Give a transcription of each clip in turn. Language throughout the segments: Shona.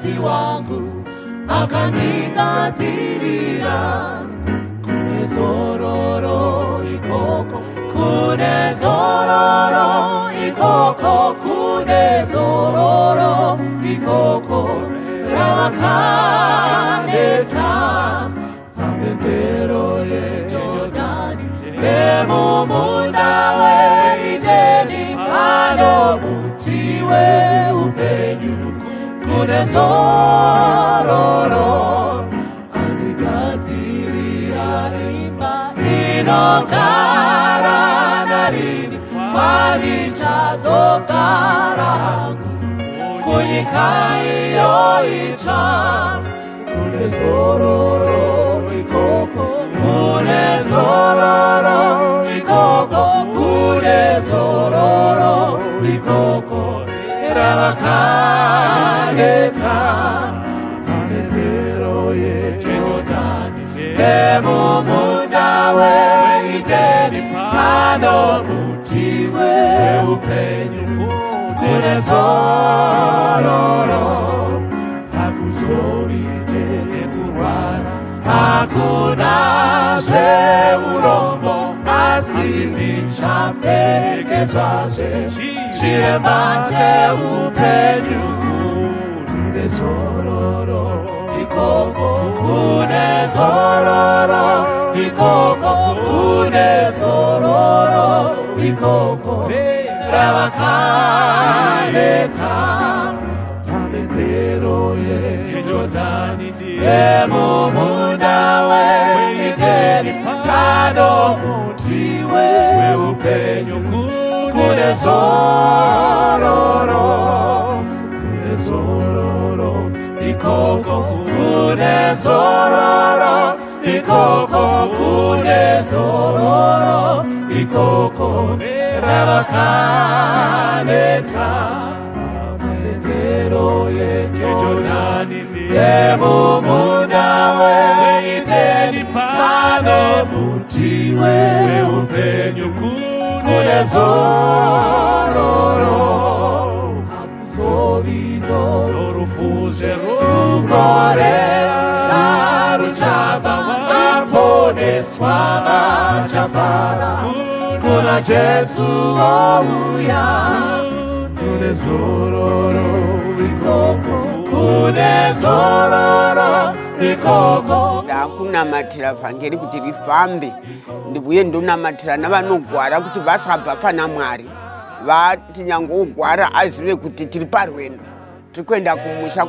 mtetezi wangu akanigadzirira kune zororo ikoko, kune zororo ikoko, kune zororo ikoko ravakaneta pamhemberero yeJorodhani nemumunda weEdeni pano muti weupenyu kune zororo andigadzirira imba inogara narini parichazogara hangu kunyika iyo itsva kune zororo ikoko, kune zororo ikoko, kune zororo ikoko ravakaneta pamhemberero yeJorodhani nemumunda weEdeni pano muti weupenyu kune zororo hakuzovi nekurwara hakuna zveurombo asi ndichapfekedzwazve chiremba cheupenyu kune zororo ikoko, kune zororo ikoko, kune zororo ikoko ravakaneta pamhemberero yeJorodhani nemumunda weEdeni pano muti weupenyu kune zororo, kune zororo ikoko, kune zororo ikoko, kune zororo ikoko ravakaneta pamhemberero yeJorodhani nemumunda weEdeni pano muti weupenyu kune zororo hakuzovi norufuze rugorera ruchabva vaponeswa vachafara kuna Jesu ouya kune zororo ikoko, kune zororo ikoko. Ndakunamatira vhangeri kuti rifambe ndibuye ndonamatira navanogwara kuti vasabva pana Mwari vati nyangogwara azive kuti tiri parwendo tiri kuenda kumusha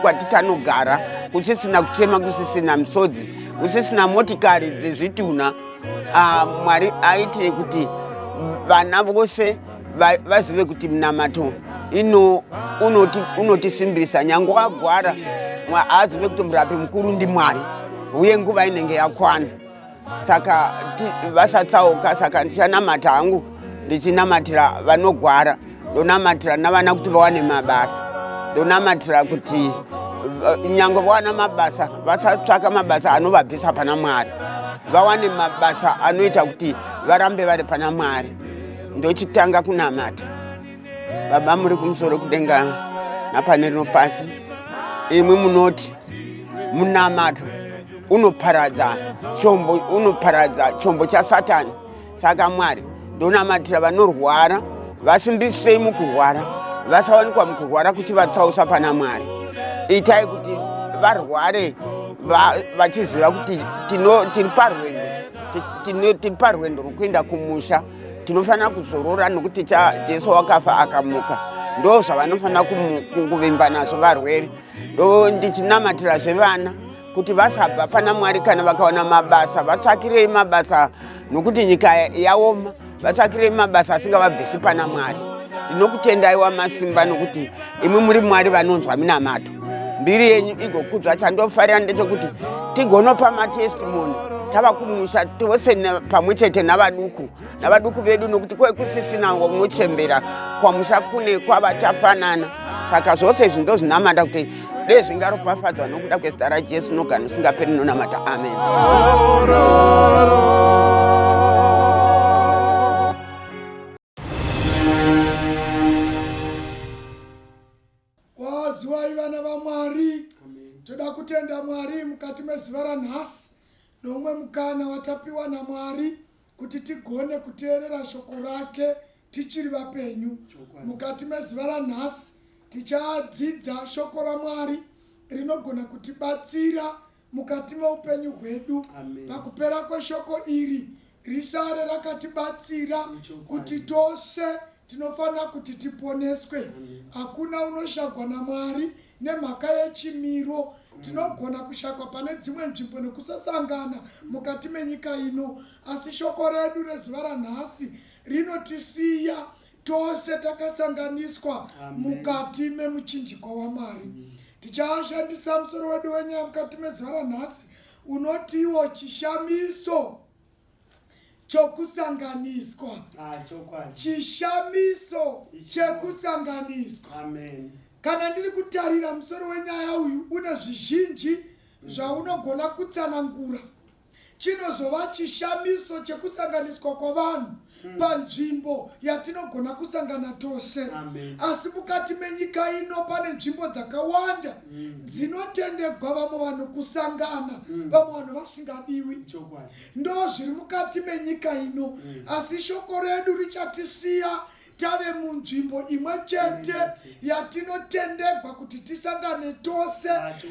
kwatichanogara kusisina kuchema, kusisina misodzi, kusisina motikari dzezvitunha. Mwari aitire kuti vana vose vazive kuti munamato unotisimbisa nyange wagwara azive kuti murapi mukuru ndi Mwari uye nguva inenge yakwana. Saka vasatsauka, saka ndichanamata hangu ndichinamatira vanogwara, ndonamatira navana kuti vawane mabasa, ndonamatira kuti nyange vawana mabasa vasatsvaka mabasa anovabvisa pana Mwari, vawane mabasa anoita kuti varambe vari pana Mwari. Ndochitanga kunamata. Baba muri kumusoro kudenga napane rino pasi, imwe munoti munamato unoparadza chombo cha Satani. Saka Mwari ndonamatira vanorwara vasimbisei mukurwara, vasawanikwa mukurwara kuti vatsausa pana Mwari. Itai kuti varware vachiziva kuti tiri parwendo rwokuenda kumusha, tinofanira kuzorora nokuti Jesu wakafa akamuka. Ndo zvavanofanira kuvimba nazvo varwere. Ndo ndichinamatira zvevana kuti vasabva pana Mwari kana vakawana mabasa vatsvakirei mabasa nokuti nyika yaoma, vatsvakirei mabasa asingavabvisi pana Mwari. Ndinokutendai wamasimba nokuti imi muri Mwari vanonzwa minamato. Mbiri yenyu igokudzwa. Chandofarira ndechekuti tigonopa matestimoni tava kumusha tose pamwe chete navaduku vedu nokuti kwekusisina unochembera kwamusha kune kwavatafanana. Saka zvose izvi ndozvinamata kuti dei zvingaropafadzwa nokuda kwezita raJesu nogara usingaperi nonamata. Amen. Waziwa kutenda Mwari mukati mezuva ranhasi nomwe mukana watapiwa naMwari kuti tigone kuteerera shoko rake tichiri vapenyu. Mukati mezuva ranhasi tichadzidza shoko raMwari rinogona kutibatsira mukati meupenyu hwedu. Pakupera kweshoko iri risare rakatibatsira kuti tose tinofanira kuti tiponeswe. Hakuna unoshagwa naMwari nemhaka yechimiro. Tinogona kushakwa pane dzimwe nzvimbo nekusasangana mukati menyika ino, asi shoko redu rezuva ranhasi rinotisiya tose takasanganiswa mukati memuchinjikwa waMwari. Tichashandisa musoro wedu wenyaya mukati mezuva ranhasi unotiwo chishamiso chokusanganiswa. Chishamiso chekusanganiswa. Amen. Kana ndiri kutarira musoro wenyaya uyu une zvizhinji zvaunogona kutsanangura. Chinozova chishamiso chekusanganiswa kwavanhu panzvimbo yatinogona kusangana tose. Asi mukati menyika ino pane nzvimbo dzakawanda dzinotendegwa vamwe vanhu kusangana, vamwe vanhu vasingadiwi. Ndo zviri mukati menyika ino, asi shoko redu richatisiya tave munzvimbo imwe chete yatinotendegwa kuti tisangane tose,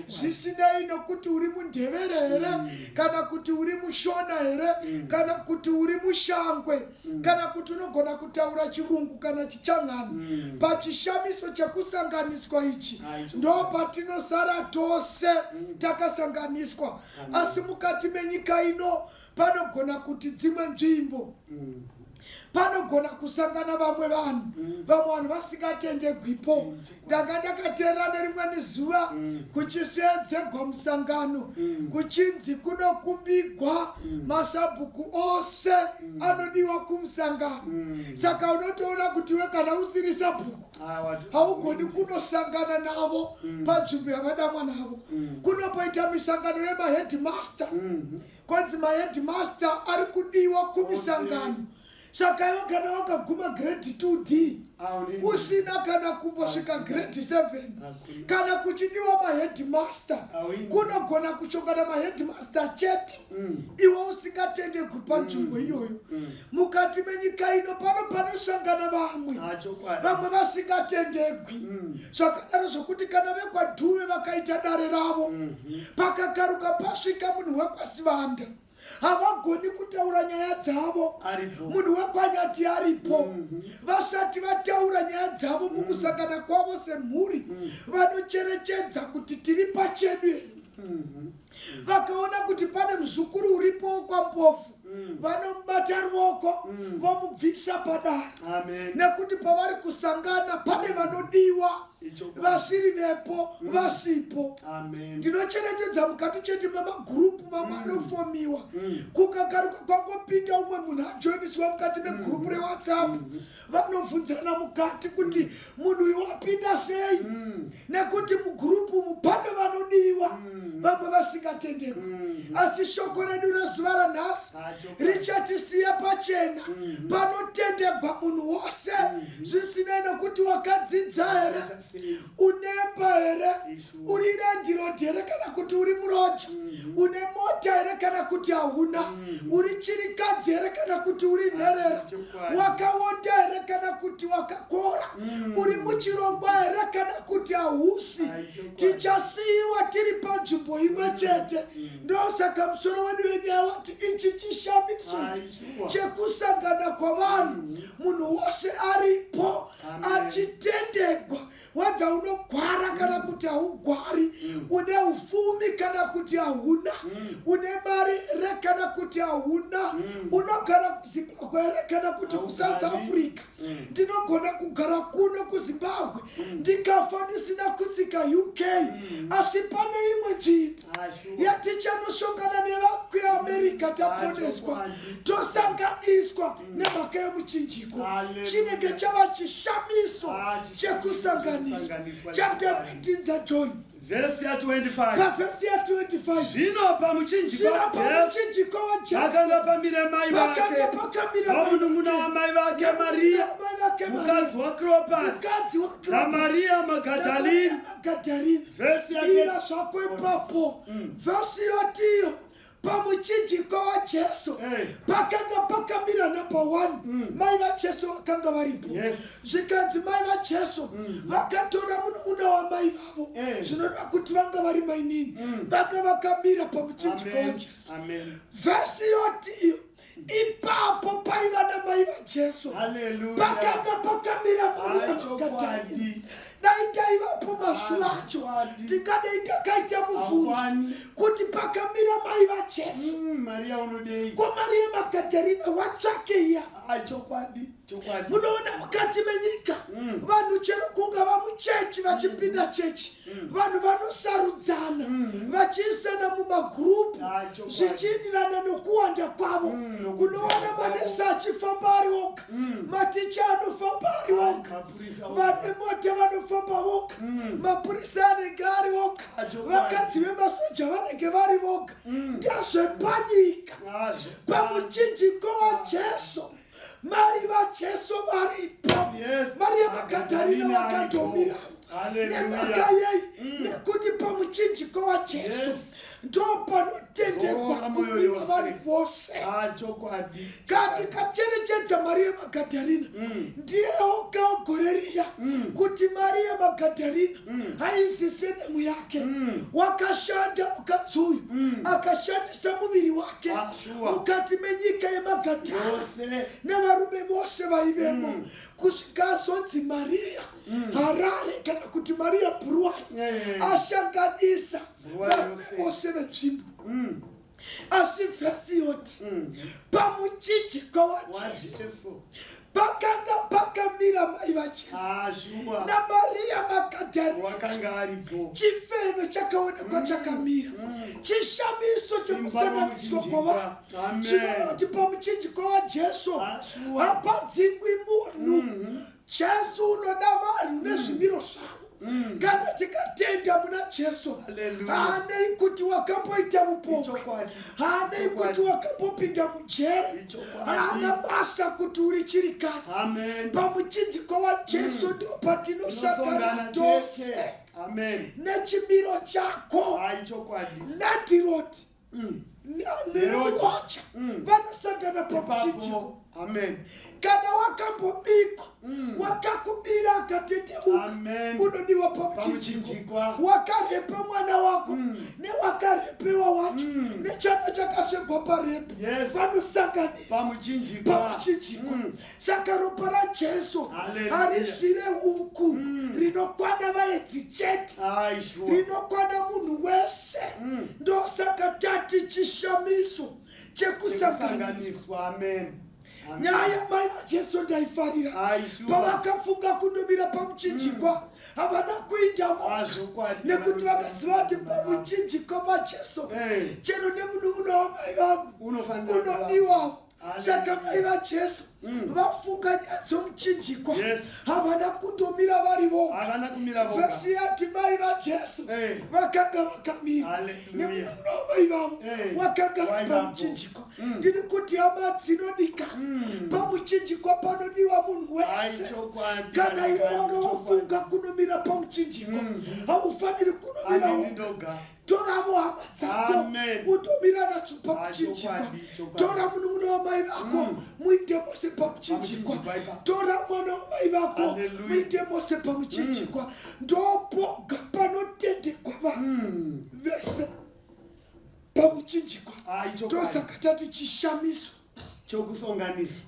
zvisinei nokuti uri mundevere here, kana kuti uri mushona here, kana kuti uri mushangwe, kana kuti unogona kutaura chirungu kana chichangana. Pachishamiso chekusanganiswa ichi ndo patinosara tose takasanganiswa. Asi mukati menyika ino panogona kuti dzimwe nzvimbo panogona kusangana vamwe vanhu vasingatendegwipo. Ndanga ndakateerera nerimweni zuva kuchisedzegwa musangano kuchinzi kunokumbigwa masabhuku ose anodiwa kumusangano. Saka unotoona kuti we kana usiri sabhuku haugoni kunosangana navo panzvimbo yavadamwa navo. Kunopoita misangano yemaheadmaster, kwanzi maheadmaster ari kudiwa kumisangano. Saka iwe kana wakaguma grade 2D usina kana kumbosvika grade 7 kana kuchidiwa maheadmaster, kunogona kuchongana maheadmaster chete iwe usingatendegwi panzvimbo iyoyo. Mukati menyika ino panosangana vamwe vasingatendegwi. Zvakadaro zvokuti kana vekwadhuve vakaita dare ravo pakakaruka pasvika munhu wekwasivanda havagoni kutaura nyaya dzavo, munhu wekwanyati aripo. Vasati vataura nyaya dzavo mukusangana kwavo semhuri, vanocherechedza kuti tiri pachedu. Vakaona kuti pane muzukuru uripo kwambofu, vanomubata ruoko vomubvisa padare. Nekuti pavari kusangana pane vanodiwa vasiri vepo vasipo. Ndinocherechedza mukati chete memagurupu mamwe anofomiwa, kukakaruka kwangopinda umwe munhu ajoiniswa mukati megurupu reWhatsApp, vanobvunzana mukati kuti munhu uyu wapinda sei, nekuti mugurupu mupane vanodiwa vamwe vasingatendekwa. Asi shoko redu rezuva ranhasi richatisiya pachena panotendegwa munhu wose, zvisinei nokuti wakadzidza here, unemba here, uri rendirodi here kana kuti uri muroja, une mota here kana kuti hauna, uri chirikadzi here kana kuti uri nherera, wakaonda here kana kuti wakakora, uri muchirongwa here kana kuti hausi. Tichasiyiwa tiri panzvimbo imwe chete. Ndosaka musoro wedu wenyaya wati ichi chishamiso chekusangana kwavanhu, munhu wose aripo achitendegwa, wega unogwara kana kuti haugwari, une ufumi kana kuti hauna, une mari here kana kuti hauna, unogara kuZimbabwe here kana kuti kuSouth Africa. Ndinogona kugara kuno kuZimbabwe ndikafa ndisina kutsika UK, asi pane imwe nzvimbo yatichanoshongana nevakuAmerica taponeswa, tosanganiswa nemhaka yemuchinjiko. Chinenge chava chishamiso chekusanganiswa. Chapter 19 dzaJohn Verse ya 25. Pavhesi ya 25. Zvino pamuchinjiko waJesu akanga pamire mai vake pamunun'una wamai vake Maria mukadzi waClopas naMaria Magadalini. Verse ya ira zvako ipapo. Vhesi yotiyo pamuchinjiko waJesu pakanga pakamira number 1 mai vaJesu vakanga varipo. Zvikanzi mai vaJesu vakatora munun'una wamai vavo zvinova kuti vanga vari mainini vanga vakamira pamuchinjiko waJesu. Vhesi yotiyo ipapo paiva namai vaJesu pakanga pakamira Maria Magadalini. Daidaivapo mazuva acho tingadai takaita muvhunzo kuti pakamira mai vaJesu ko Maria Magadalini watsvake iya. Munoona mukati menyika vanhu chero kunga vamuchechi vachipinda chechi vanhu vanosarudzana vachiisana mumagurupu zvichienderana nokuwanda kwavo. Unoona manesi achifamba ari oga, maticha anofamba ari oga, vane mota vanofamba voga, mapurisa anenge ari oga, vakadzi vemasoja vanenge vari voga. Ndezvepanyika pamuchinjiko waJesu mai vaJesu varipo. Maria Magadalini vakatomira nemhaka yei nekuti pamuchinjiko waJesu ndo panotendekwa kumira vari vose. Kati kacherechedza Maria Magadalini ndiye oga ogore riya kuti Maria Magadalini aizi senemu yake wakashanda mukadzi uyu akashandisa muviri wake mukati menyika yeMagadara nevarume vose vaivemo kusvika azonzi Maria Harare kana kuti Maria Bruwani ashanganisa varume vose venzvimbo. Asi vhesi yoti pamuchinjiko waJesu pakanga pakamira mai vaJesu naMaria Magadalini. Chifeve chakaonekwa chakamira, chishamiso chekusanganiswa kwavanhu. Zvinoti pamuchinjiko waJesu hapadzingwi munhu. Jesu unoda vanhu nezvimiro zvavo. Kana tikatenda muna Jesu haanei kuti wakamboita mupope, haanei kuti wakambopinda mujeri, haana basa kuti uri chirikadzi. Pamuchinjiko waJesu ndo patinosangana tose nechimiro chako. Nadiroti nerocha vanosangana pamuchinjiko. Kana wakambobikwa wakakubira akatendeuka unodiwa pamuchinjiko. Wakarepe mwana wako newakarepewa wacho nechana chakasvegwa parepe vanosanganisa pamuchinjiko. Saka ropa raJesu harizvire huku rinokwana vaedzi chete, rinokwana munhu wese. Ndosaka tati chishamiso chekusanganiswa. Nyaya mai vaJesu ndaifarira pavakafunga kundomira pamuchinjiko havana kuitavo nekuti vakaziva kuti pamuchinjiko vaJesu chero nemunun'una wamai vangu unodiwavo. Saka mai vaJesu vafunga nyaya dzomuchinjiko havana kundomira vari voga. Vhesi yati mai vaJesu vakanga vakamira nemunun'una wamai vavo wakanga vari pamuchinjiko. Ndiri kuti hama dzinodikana pamuchinjiko panodiwa munhu wese. Kana iwe wanga wafunga kunomira pamuchinjiko haufaniri kunomira woga. Toravo hama dzako utomira nadzo pamuchinjiko. Tora munun'una wamai vako muite mose pamuchinjiko. Tora mwana wamai vako muite mose pamuchinjiko. Ndopoga panotendekwa vanhu vese pamuchinjiko. Ndosaka tati chishamiso chekusanganiswa.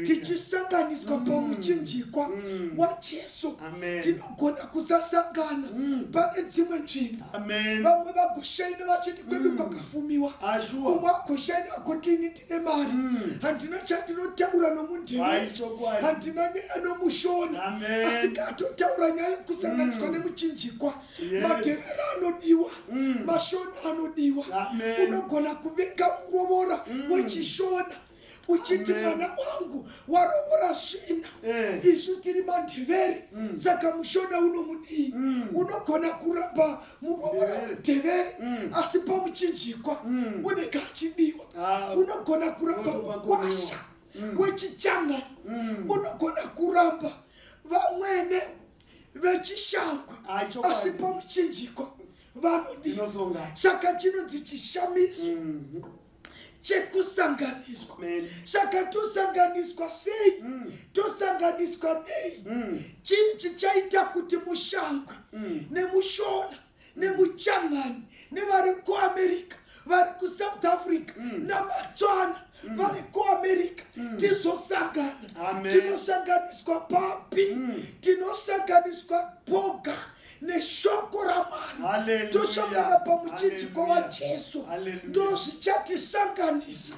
Tichisanganiswa pamuchinjikwa waJesu tinogona kusasangana pane dzimwe nzvimbo. Vamwe vagoshaina vachiti kwedu kwakafumiwa, umwe agoshaina kuti ini ndine mari handina chandinotaura nomundeve, handina nyaya nomushona, asi katotaura nyaya yekusanganiswa nemuchinjikwa. Madhevera anodiwa, mashona anodiwa. Unogona kuvenga murovora wechishona uchiti mwana wangu warovora svina isu tiri mandevere saka mushona unomudii unogona kuramba murovora mudevere asi pamuchinjikwa unenge achidiwa unogona kuramba mukwasha wechichangani unogona kuramba vamwene vechishangwe asi pamuchinjikwa vanodi saka chinonzi chishamiso chekusanganiswa. Saka tosanganiswa sei tosanganiswa nei chinchi chaita kuti mushangwe nemushona nemuchangani nevari kuamerica vari kuSouth Africa namatswana vari kuAmerica tizosangana tinosanganiswa papi tinosanganiswa boga neshoko ramari toshangana pamuchinjiko wa Jesu ndo zvichatisanganisa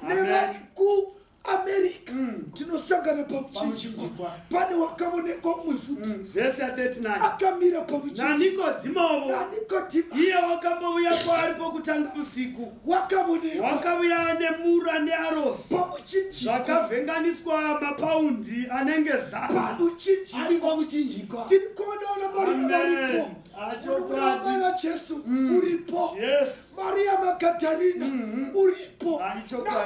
nevari kuAmerica tinosangana pamuchinjiko pane wakavonekwa umwe futi verse 39 akamira pamuchinjiko naNikodimovo iye wakambouya kwaari pokutanga usiku wakauya nemura nearosi pamuchinjiko vakavhenganiswa mapaundi anenge 100 ari pamuchinjiko tiri kuonaona Maria varipo Mwana Jesu uripo Maria Magdalena uripo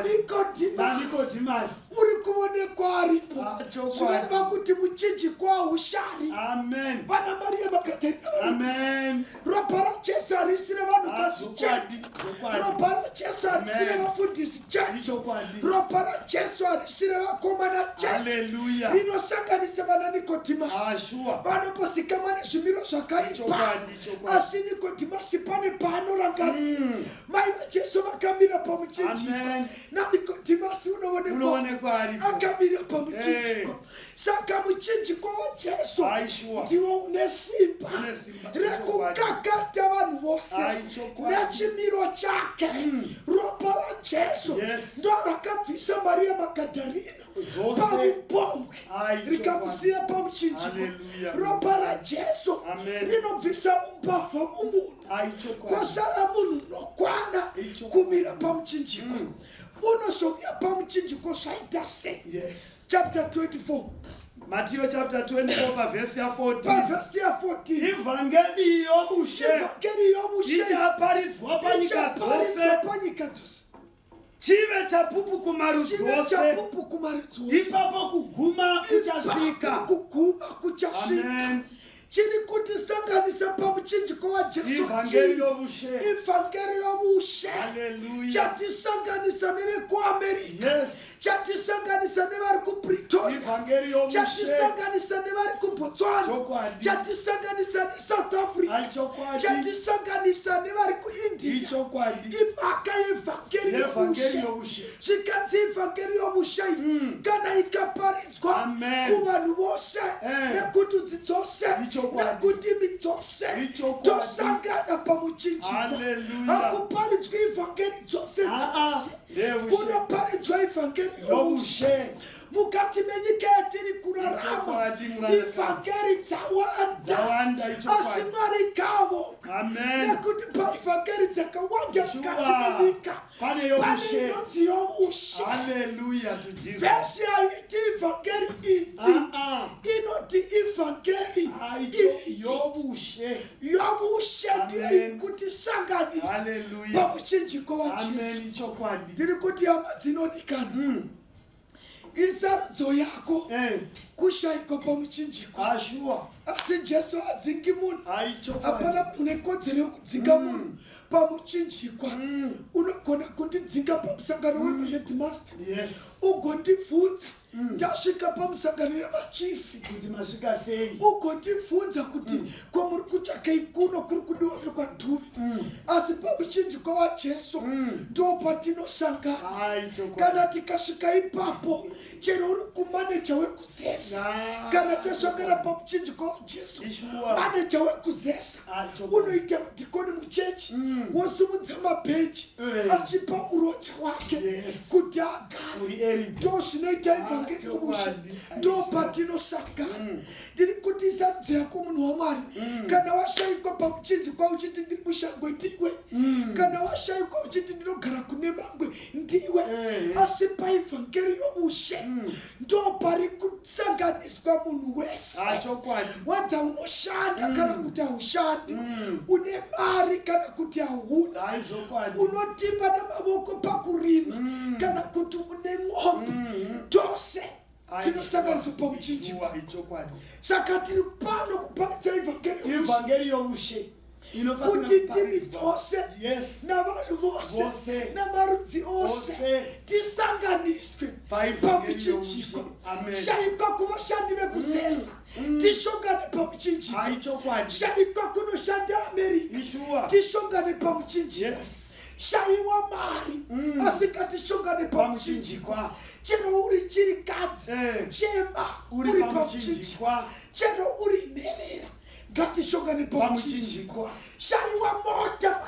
Nicodemus uri kuonekwa aripo zvinova kuti muchinjiko haushari vana Maria Magdalena ropa raJesu harisire vanhukadzi chete ropa raJesu harisire vafundisi chete ropa raJesu harisire vakomana chete rinosanganisa vana Nicodemus vanoposikamwa nezvimiro zvakaipa asi Nicodemus pane paanorangarira mai vaJesu vakamira pamuchinjiko naNicodemus unoonekwa akamira pamuchinjiko saka muchinjiko waJesu ndiwo une simba rekukakata vanhu vose nechimiro chake ropa raJesu ndo rakabvisa Maria Magdalena pamupombwe rikamusiya pamuchinjiko ropa raJesu rinobvisa umbavha mumunhu kwasara munhu unokwana kumira pamuchinjiko unozovuya pamuchinjiko zvaita sei chapter 24 Matthew chapter 24 verse 14 verse 14 Evangeli yobushe ichaparidzwa panyika dzose chive chapupu kumarudzi ose ipapo kuguma kuchasvika chiri kuti sanganisa pamuchinjiko waJesu evangeli yobushe chatisanganisa nevekuAmerica chatisanganisa nevari kuPretoria chatisanganisa nevari kuBotswana chatisanganisa neSouth Africa chatisanganisa nevari kuIndia imhaka yeevhangeri yobushe zvikanzi evhangeri yobushe kana ikaparidzwa kuvanhu vose nekundudzi dzose nekundimi dzose tosangana pamuchinjiko hakuparidzwi evhangeri dzose kunoparidzwa evhangeri yobushe mukati menyika yatiri kurarama evhangeri dzawanda asi Mwari kavo nekuti paevhangeri dzakawanda mukati menyika pane inonzi yobushe vhesi haiti evhangeri idzi inoti evhangeri yobushe ndiyo ikuti sanganisa pamuchinjiko waJesu ndiri kuti hama dzinodikana isarudzo yako kushaikwa pamuchinjiko asi Jesu hadzingi munhu hapana munhu nekodzero yekudzinga munhu pamuchinjikwa unogona kundidzinga pamusangano weheadmaster ugondibvunza ndasvika pamusangano yemachifi ugondibvunza kuti kwamuri kutsvaka ikuno kuri kudiwa vekwadhuvi asi pamuchinjiko waJesu ndo patinosangana kana tikasvika ipapo chero uri kumaneja wekuzesa kana tasvakana pamuchinjiko wajesu maneja wekuzesa unoita mudhikoni muchechi wosumudza mabheji achipa urocha wake kuti agare ndo zvinoita ivhangeri yomusha ndo patinosangana ndiri kuti isarudzo yako munhu wamwari kana washayikwa pamuchinjikwa uchiti ndiri mushangwe ndiwe kana washayikwa uchiti ndinogara kune mangwe ndiwe asi paivhangeri yomushe ndo pari kusanganiswa munhu wese wadha unoshanda kana kuti haushandi une mari kana kuti hauna unotimba namavoko pakurima kana kuti une ng'ombe tose tinosanganiswa pamuchinjikwa saka tiri pano kuparidza ivhangeri yomushe kuti ndimi dzose navanhu vose namarudzi ose tisanganiswe pamuchinjikwa shayikwa kuvashandi vekuzesa tishongane pamuchinjikwa shayikwa kunoshanda amerika tishongane pamuchinjikwa shayiwa mari asikatishongane pamuchinjikwa chero uri chirikadzi chema uri pamuchinjikwa chero uri nherera ngatishongane pamuchinjikwa shayiwa mota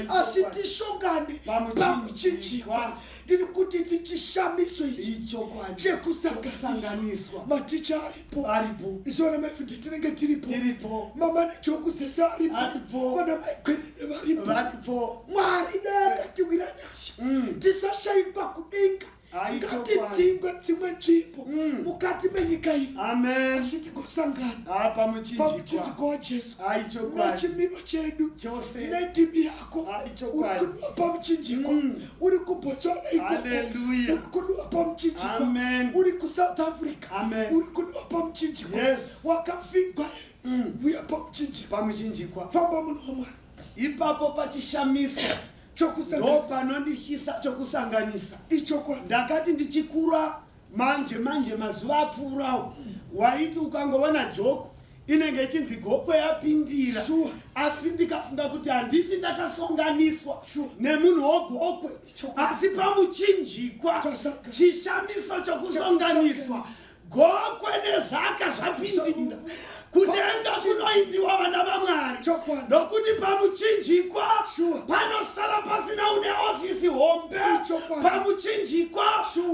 asi tishongane pamuchinjikwa ndiri kuti tichishamiso ichi chekusanganiswa maticha aripo izona maifundi tinenge tiripo mama nechokuzesa aripo vana maigwenene varipo mwari dangatiwira nyasha tisashayikwa kudenga ngatidzingwe dzimwe nzvimbo mukati menyika ino asi tigosangana pamuchinjikwa wajesu nechimiro chedu nendimi yako uri kudiwa pamuchinjikwa uri kubotswana ikoko uri kudiwa pamuchinjikwa uri kusouth africa uri kudiwa pamuchinjikwa wakavhigwa here vuya pamuchinjikwa famba munhu wamwari ipapo pachishamiso ndo panondihisa chokusanganisa ndakati ndichikura manje mazuva apfuurawo waiti ukangoona joko inenge ichinzi gokwe yapindira asi ndikafunga kuti handifi ndakasonganiswa nemunhu wogokwe asi pamuchinjikwa chishamiso chokusonganiswa gokwe nezaka zvapindira kudenga kunoindiwa vana vamwari nokuti pamuchinjikwa panosara pasina une ofisi hombe pamuchinjikwa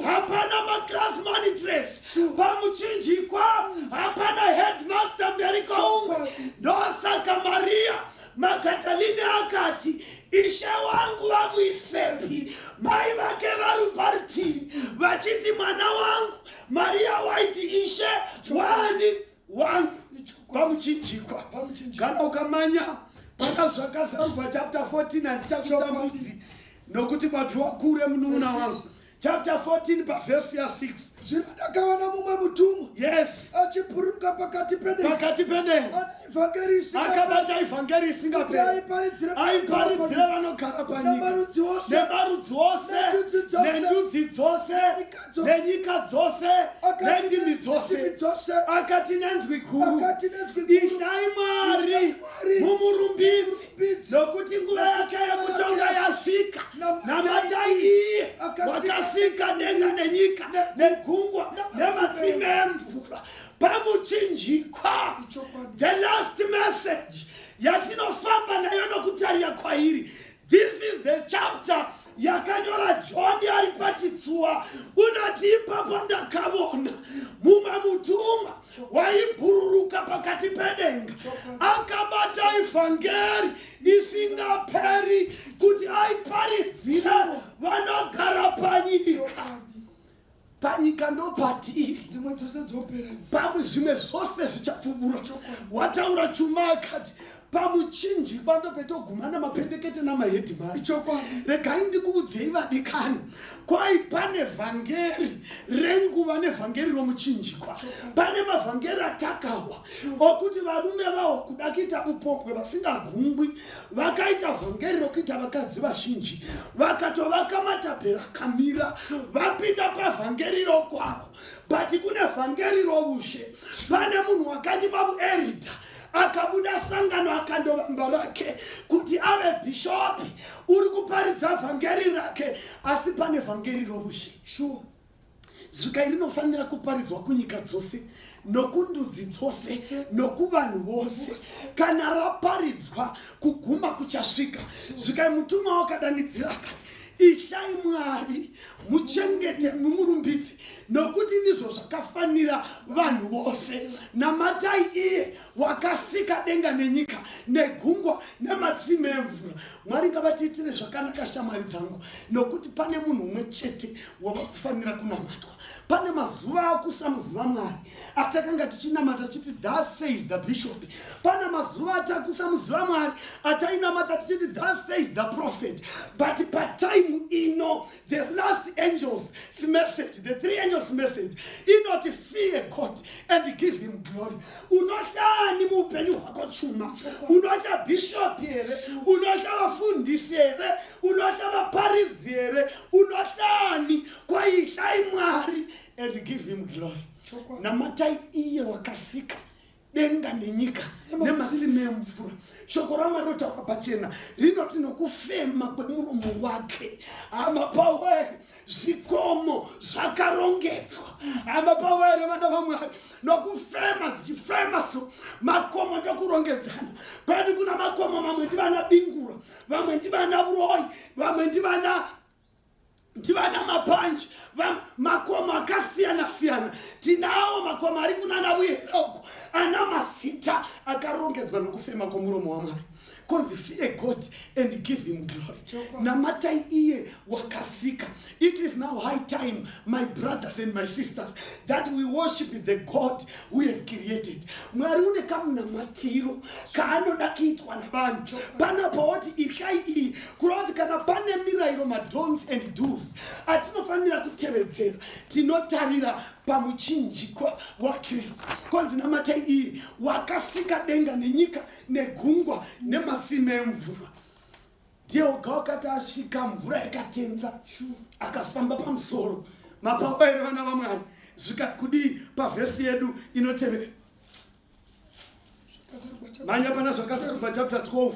hapana maclass monitress pamuchinjikwa hapana headmaster mberi kwaumwe ndosaka Maria Magdalene akati ishe wangu vamuisepi mai vake vari parutivi vachiti mwana wangu. Maria waiti ishe wani wangu pamuchinjikwa kana ukamanya pakazvakazarurwa chapter 14 handichakutambudzi nokuti batu wakure munun'una wangu. Chapter 14 verse 6. Zvino ndakaona mumwe mutumwa achibhururuka pakati pedenga akabata ivhangeri isingaperi aiparidzira vanogara panyika nemarudzi ose nendudzi dzose nenyika dzose nendimi dzose akati nenzwi guru ishai Mwari mumurumbidzi nokuti nguva yake yokutonga yasvika namatai iye wakasika denga nenyika negungwa nematsime emvura pamuchinjikwa. The last message yatinofamba nayo nokutarira kwairi. This is the chapter yakanyora John ari pachitsuwa unati ipapo ndakavona mumwe mutumwa waibhururuka pakati pedenga akabata ivhangeri isingaperi kuti aiparidzira vanogara panyika ndopatiri zvimwe zvose zvichapfubura. Wataura Tshuma akati pamuchinjikwa ndopetogumana mapendekete namahedhimasi. Regai ndikuudzei vadikani, kwai pane vhangeri renguva nevhangeri romuchinjikwa. Pane mavhangeri atakawa okuti varume vawo kuda kuita upombwe vasingagungwi vakaita vhangeri rokuita vakadzi vazhinji vakatovaka matabhera akamira vapinda pavhangeri rokwavo. But kune vhangeri roushe pane munhu wakanyima mueridha akabuda sangano akandovamba rake kuti ave bishopi uri kuparidza vhangeri rake asi pane vhangeri roushe. zvikai rinofanira kuparidzwa kunyika dzose nokundudzi dzose nokuvanhu vose. Kana raparidzwa kuguma kuchasvika. Zvikai mutumwa wakadanidzira akati ishai Mwari muchengete mumurumbidze nokuti ndizvo zvakafanira vanhu vose. Namatai iye wakasika denga nenyika negungwa nematsime emvura. Mwari ngavatiitire zvakanaka shamwari dzangu nokuti pane munhu umwe chete wavakufanira kunamatwa. Pane mazuva akusamuziva Mwari atakanga tichinamata tichiti thus says the bishop. Pane mazuva atakusamuziva Mwari atainamata tichiti thus says the prophet. But patime the last angel's message, the 3 angels' message, not fear God and give him glory. Unohlani mupenyu hwako Tshuma, unohla bishop here, unohla vafundisi here, unohla vaparidzi here, unohlani kwa ihlai Mwari and give him glory. Namatai iye wakasika denga nenyika nematsime emvura. Shoko raMwari rotaura pachena rinoti nokufema kwemuromo wake amapawere zvikomo zvakarongedzwa. Amapawere vana vaMwari nokufema zvichifema so makomo ndokurongedzana. Kwedu kuna makomo mamwe ndivana bingura, vamwe ndivana uroi, vamwe ndivana mapanji, makomo akasiyana siyana. Tinawo makomo ari kunana buyeroko ana mazita akarongedzwa nokufema kwomuromo waMwari. Konzi fear God and give him glory. Namatai iye wakasika. It is now high time, my brothers and my sisters, that we worship the God who have created. Mwari une kamunamatiro kaanoda kuitwa navanhu. Pana paoti ihlai iyi kuroti kana pane mirayiro madons and do's atinofanira kutevedzera tinotarira pamuchinjikwa waKristu. Konzi namatai iyi wakasika denga nenyika negungwa nematsime emvura. Ndiye oga wakati asvika mvura yakatenza akafamba pamusoro. Mapawere vana vaMwari zvikakudii pavhesi yedu inotevera. Manya pana zvakasarurwa chapter 12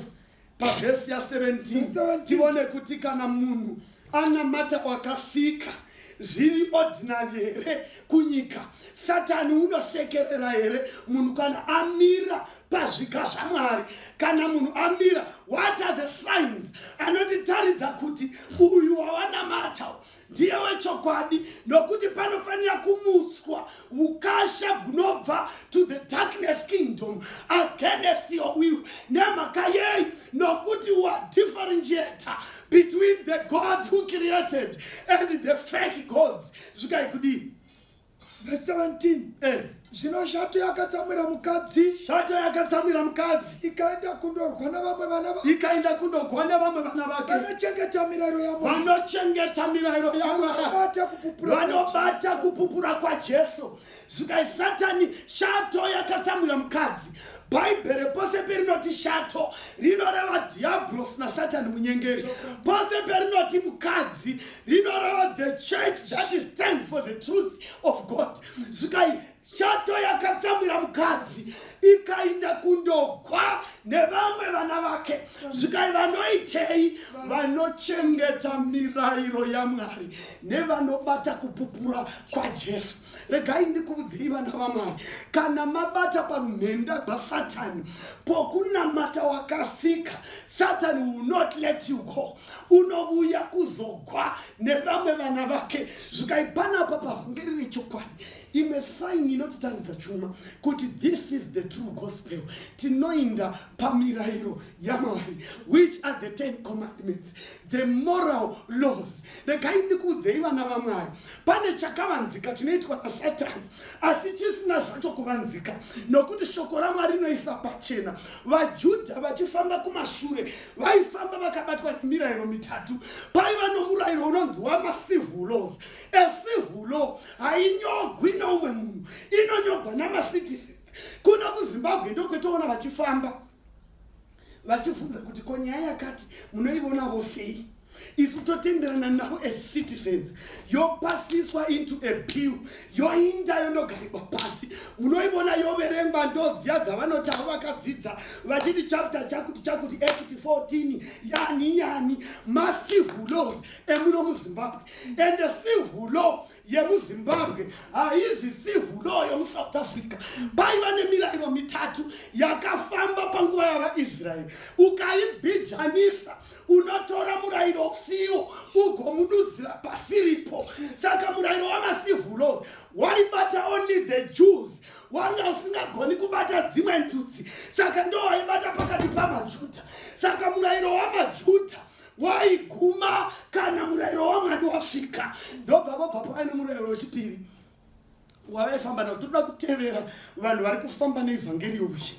pavhesi ya17 tione kuti kana munhu anamata wakasika zviri ordinary here kunyika, Satani unosekerera here munhu kana amira pazvika zvaMwari. Kana munhu amira, what are the signs anotitaridza kuti uyu wawanamata ndiye wechokwadi, nokuti panofanira kumutswa ukasha hunobva to the darkness kingdom against your will. Nemhaka yei nokuti wadifferentiator between the God who created and the fake gods. Zvikai kudii? Verse 17. Zvino shato yakatsamwira mukadzi. Shato yakatsamwira mukadzi. Ikaenda kundorwa navamwe vana vake. Ikaenda kundorwa navamwe vana vake. Vanochengeta mirayiro yaMwari. Vanochengeta mirayiro yaMwari. Vanobata kupupura kwaJesu. Zvikai Satani shato yakatsamwira mukadzi. Bhaibheri pose perinoti shato rinoreva diablos naSatani munyengeri. Pose perinoti mukadzi rinoreva the church that stands for the truth of God. Zvikai shato yakatsamwira mukadzi ikaenda kundogwa nevamwe vana vake. Zvikai vanoitei? Vanochengeta mirayiro yaMwari nevanobata kupupura kwaJesu. Regai ndikuudzei vana vaMwari, kana mabata parunhenda rwaSatani pokunamata wakasika, Satani will not let you go. Unobuya kuzogwa nevamwe vana vake. Zvikai panapa pavhangeri rechokwadi ime sign inotitaridza Tshuma kuti this is the true gospel. Tinoinda pamirayiro yaMwari, which are the 10 commandments, the moral laws. Regai ndikuudzei vana vaMwari, pane chakavanzika chinoitwa naSatani asi chisina zvacho kuvanzika, nokuti shoko raMwari rinoisa pachena. VaJudha vachifamba kumashure vaifamba vakabatwa nemirayiro mitatu. Paiva nomurayiro unonzi wama-civil laws. A civil law hainyogwi noumwe munhu, inonyogwa namacitizens. Kuna kuZimbabwe ndokwetoona vachifamba vachibvunza kuti ko nyaya yakati munoivonavo sei? isu totenderana navo as citizens yopasiswa into a bill yoinda yondogarikwa pasi. Munoibona yoverengwa ndodziya dzavanoti avo vakadzidza vachiti chapter chakuti act 14 yani macivil laws emuno muZimbabwe, and the civil law yemuZimbabwe haizi civil law yomuSouth Africa. Paiva nemirayiro mitatu yakafamba panguva yavaIsraeri. Ukaibhijanisa unotora murayiro usiwo ugomududzira pasiripo. Saka murayiro wamacivil laws waibata only the Jews. Wanga usingagoni kubata dzimwe ndudzi, saka ndo waibata pakati pamaJudha. Saka murayiro wamaJudha waiguma kana murayiro waMwari wasvika. Ndobva vobva paine murayiro wechipiri wavaifamba nawo. Toda kutevera vanhu vari kufamba neevhangeri youshe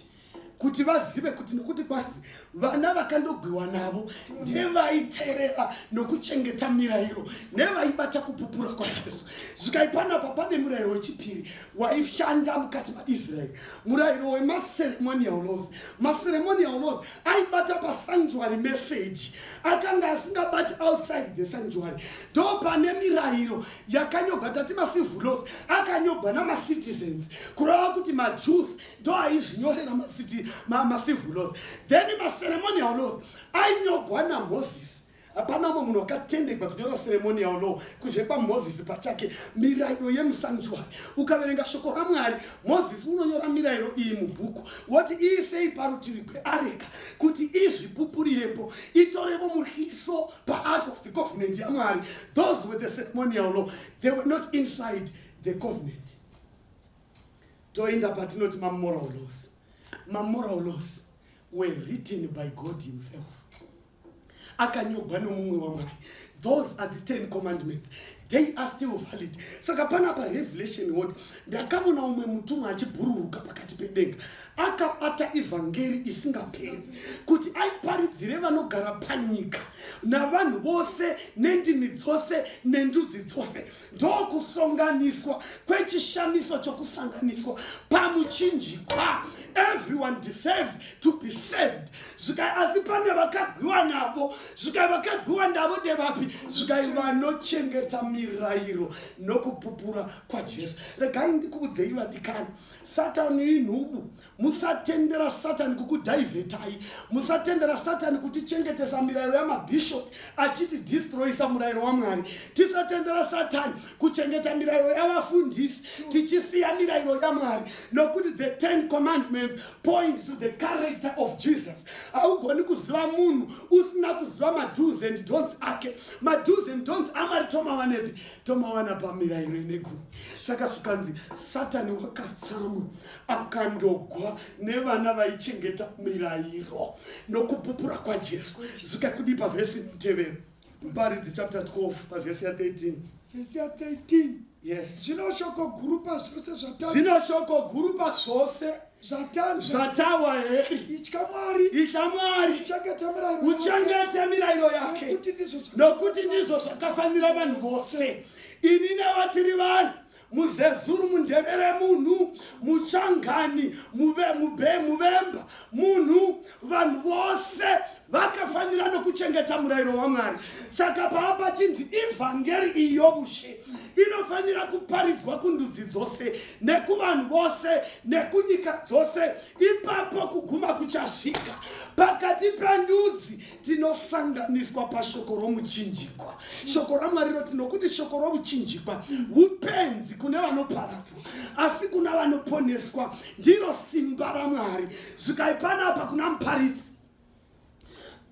kuti vazive kuti nokuti kwanzi vana vakandogwiwa navo ndevaiteerera nokuchengeta mirayiro nevaibata kupupura kwaJesu. Zvikaipanapa pane murayiro wechipiri waishanda mukati maIsraeri, murayiro wemaceremonial laws. Maceremonial laws aibata pasanctuary message, akanga asingabati outside the sanctuary. Ndo pane mirayiro yakanyogwa tati macivil laws akanyogwa namacitizens kureva kuti maJews ndo aizvinyorera macivil laws. Then maceremonial laws ainyogwa naMoses. Hapana munhu wakatendekwa kunyora ceremonial law kuzvepa Moses pachake mirayiro yemusanctuary. Ukaverenga shoko raMwari, Moses unonyora mirayiro iyi mubhuku woti iisei parutivi kweareka kuti izvipupurirepo itorevo murwiso paark of the covenant yaMwari. Those were the ceremonial law. They were not inside the covenant. Toinda patinoti moral laws. Moral laws were written by God himself. Akanyogwa nomumwe waMwari. Those are the 10 commandments. They are still valid. Saka pana pa Revelation what ndakabona umwe mutumwa achibhururuka pakati pedenga akabata evangeri isingaperi kuti aiparidzire vanogara panyika navanhu vose nendimi dzose nendudzi dzose ndokusonganiswa kwechishamiso chokusanganiswa pamuchinjikwa. Everyone deserves to be saved. Zvikai asi pane vakagwiwa navo, zvikai vakagwiwa navo ndevapi? Zvikai vanochengeta mirayiro nokupupura kwaJesu. Regai ndikuudzei vadikani, Satani inhubu. Musatendera Satani kukudhivhetai. Musatendera Satani kutichengetesa mirayiro yamabhishop achiti destroyisa murayiro waMwari. Tisatendera Satani kuchengeta mirayiro yavafundisi tichisiya mirayiro yaMwari. Nokuti the 10 commandments point to the character of Jesus. Haugoni kuziva munhu usina kuziva mado's and don'ts ake. Mado's and don'ts amari tomawanepi? Tomawana pamirayiro inegumi. Saka zvikanzi Satani wakatsamwa akandogwa nevana vaichengeta mirayiro nokupupura kwaJesu. Zvikakudi pavhesi inotevera. Paridzi chapter 12 pavhesi ya 13. Vhesi ya 13. Yes. Zvino shoko guru pazvose zvatanzwa. Zvino shoko guru pazvose zvatawa heri. Itya Mwari. Itya Mwari. Uchengete mirayiro yake. Nokuti ndizvo zvakafanira vanhu vose. Ini nevatiri vanhu muzezuru mundevere munhu muchangani muvemba munhu vanhu vose vakafanira nokuchengeta murayiro waMwari. Saka paapa chinzi evhangeri iyi youshe inofanira kuparidzwa kundudzi dzose nekuvanhu vose nekunyika dzose. Ipapo kuguma kuchasvika pakati pendudzi tinosanganiswa pashoko romuchinjikwa. Shoko raMwari roti nokuti shoko romuchinjikwa upenzi kune vanoparadzwa asi kuna vanoponeswa ndiro simba raMwari. Zvikaipanapa kuna muparidzi,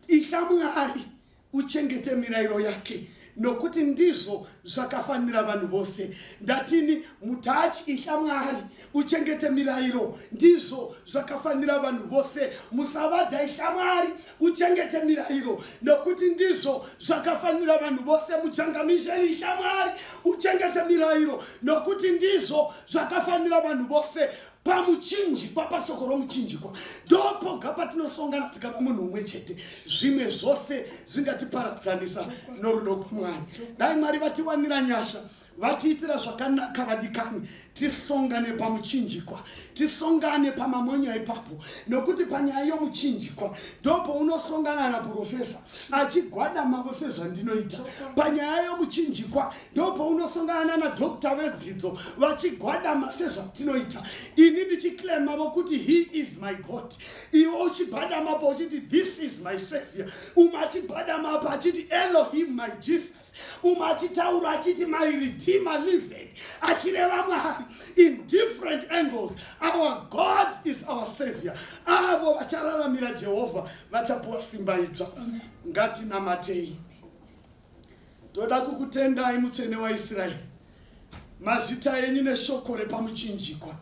itya Mwari uchengete mirayiro yake nokuti ndizvo zvakafanira vanhu vose. Ndatini mutachi itya Mwari uchengete mirayiro ndizvo zvakafanira vanhu vose. Musavadha itya Mwari uchengete mirayiro nokuti ndizvo zvakafanira vanhu vose. Muchangamisheni itya Mwari uchengete mirayiro nokuti ndizvo zvakafanira vanhu vose. Pamuchinjikwa pashoko romuchinjikwa ndopoga patinosongana tikava munhu umwe chete. Zvimwe zvose zvingatiparadzanisa norudo rwaMwari. Dai Mwari vatiwanira nyasha vatiitira zvakanaka vadikani, tisongane pamuchinjikwa, tisongane pamamonya ipapo, nokuti panyaya yomuchinjikwa ndopo unosongana naprofesa achigwadama sezvandinoita. Panyaya yomuchinjikwa ndopo unosongana nadokta vedzidzo vachigwadama sezvatinoita. Ini ndichiklema vokuti he is my God, iwe uchigwadama po uchiti this is my savior, umwe achigwadama po achiti Elohim my Jesus, umwe achitaura achiti my redeemer liveth, achireva Mwari in different angles. Our God is our savior. Avo vachararamira Jehovha vachapuwa simba itsva. Ngatinamatei. Toda kukutendai mutsvene waIsraeri, mazita enyu neshoko repamuchinjikwa,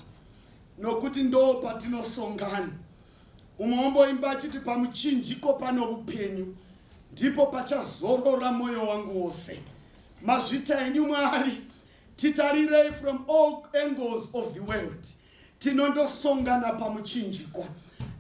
nokuti ndo patinosongana. Umomboimba achiti pamuchinjiko pano upenyu, ndipo pachazorora moyo wangu wose. Mazita enyu Mwari, titarirei from all angles of the world. Tinondosongana pamuchinjikwa.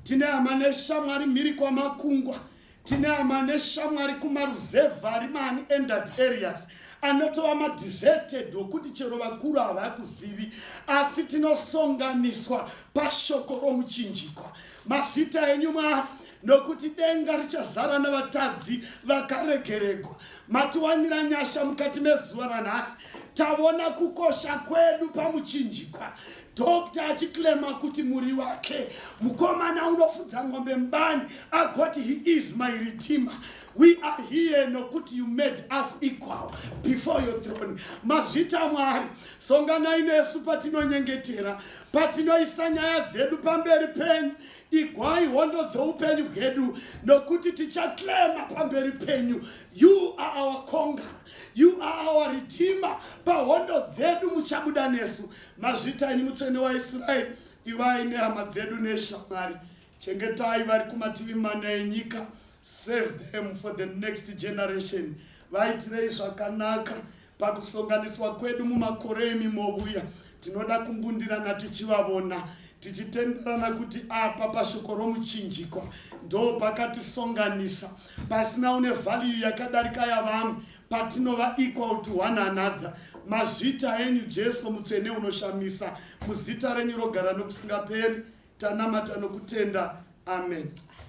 Tine amanesha Mwari mhiri kwa makungwa, tine amanesha Mwari kumaruzevha ari ma-unended areas anotova ma-deserted okuti chero vakuru havakuzivi, asi tinosonganiswa pashoko romuchinjikwa. Mazita enyu Mwari, nokuti denga richazara navatadzi vakaregeregwa. Matiwanira nyasha mukati mezuva ranhasi, tavona kukosha kwedu pamuchinjikwa. Dokta achiklema kuti muri wake, mukomana unofudza ng'ombe mbani, agoti he is my redeemer. We are here nokuti you made us equal before your throne. Mazvita Mwari, songanai nesu patinonyengetera, patinoisa nyaya dzedu pamberi penyu. Igwai hondo dzoupenyu hwedu, nokuti tichaklema pamberi penyu. You are our conqueror, you are our redeemer. Pahondo dzedu muchabuda nesu. Mazvita enyu mutsvene waIsraeri, ivai nehama dzedu neshamwari. Chengetai vari kumativi mana enyika. Save them for the next generation. Vaitirei zvakanaka pakusonganiswa kwedu mumakore emimovuya. Tinoda kumbundirana tichivavona, tichitenderana kuti apa pashoko romuchinjikwa ndo pakatisonganisa, pasina une value yakadarika yavamwe, patinova equal to one another. Mazvita enyu Jesu mutsvene unoshamisa, muzita renyu rogara nokusingaperi, tanamata nokutenda. Amen.